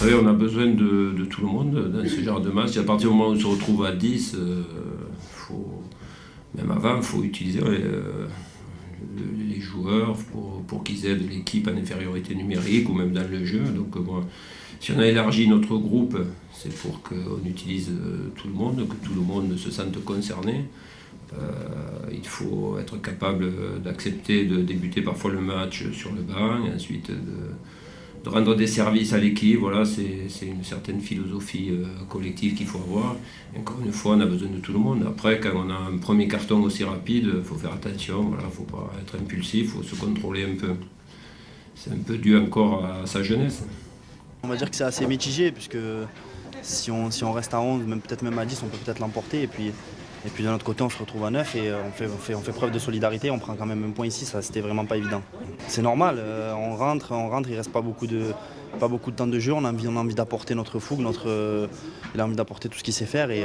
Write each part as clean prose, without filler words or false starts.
Oui, on a besoin de tout le monde dans ce genre de match. À partir du moment où on se retrouve à 10, même avant, il faut utiliser les joueurs pour qu'ils aident l'équipe en infériorité numérique ou même dans le jeu. Donc, bon, si on a élargi notre groupe, c'est pour qu'on utilise tout le monde, que tout le monde se sente concerné. Il faut être capable d'accepter de débuter parfois le match sur le banc, et ensuite de rendre des services à l'équipe. Voilà, c'est une certaine philosophie collective qu'il faut avoir. Et encore une fois, on a besoin de tout le monde. Après, quand on a un premier carton aussi rapide, il faut faire attention. Voilà, faut pas être impulsif, il faut se contrôler un peu. C'est un peu dû encore à sa jeunesse. On va dire que c'est assez mitigé, puisque si on reste à 11, peut-être même à 10, on peut peut-être l'emporter. Et puis de l'autre côté, on se retrouve à 9 et on fait preuve de solidarité. On prend quand même un point ici, ça c'était vraiment pas évident. C'est normal, on rentre, il reste pas beaucoup de temps de jeu. On a envie d'apporter notre fougue, il a envie d'apporter tout ce qu'il sait faire. Et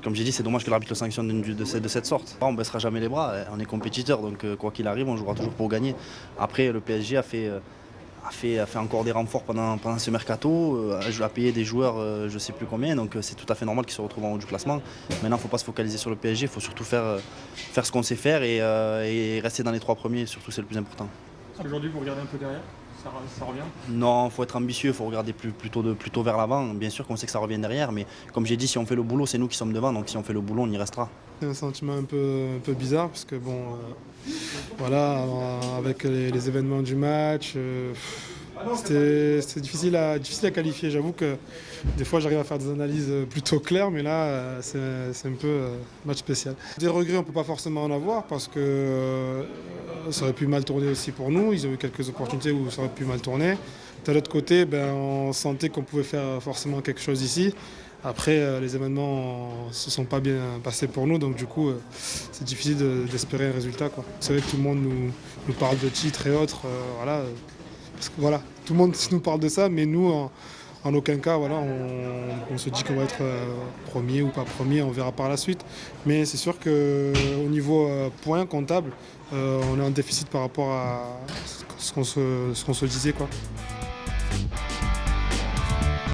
comme j'ai dit, c'est dommage que l'arbitre le sanctionne de cette sorte. On ne baissera jamais les bras, on est compétiteur, donc quoi qu'il arrive, on jouera toujours pour gagner. Après, le PSG a fait encore des renforts pendant ce mercato, a payé des joueurs, je ne sais plus combien, donc c'est tout à fait normal qu'ils se retrouvent en haut du classement. Maintenant, il ne faut pas se focaliser sur le PSG, il faut surtout faire ce qu'on sait faire et rester dans les 3 premiers, surtout c'est le plus important. Aujourd'hui, vous regardez un peu derrière, ça revient? Non, il faut être ambitieux, il faut regarder plutôt vers l'avant. Bien sûr qu'on sait que ça revient derrière, mais comme j'ai dit, si on fait le boulot, c'est nous qui sommes devant, donc si on fait le boulot, on y restera. C'est un sentiment un peu bizarre, parce que bon, voilà, avec les événements du match, c'était difficile à qualifier. J'avoue que des fois j'arrive à faire des analyses plutôt claires, mais là c'est un peu match spécial. Des regrets on ne peut pas forcément en avoir parce que ça aurait pu mal tourner aussi pour nous. Ils ont eu quelques opportunités où ça aurait pu mal tourner. De l'autre côté, on sentait qu'on pouvait faire forcément quelque chose ici. Après, les événements ne se sont pas bien passés pour nous, donc du coup, c'est difficile d'espérer un résultat, quoi. C'est vrai que tout le monde nous parle de titres et autres, voilà. Parce que voilà, tout le monde nous parle de ça, mais nous, en aucun cas, voilà, on se dit qu'on va être premier ou pas premier, on verra par la suite. Mais c'est sûr qu'au niveau points comptables, on est en déficit par rapport à ce qu'on se disait, quoi.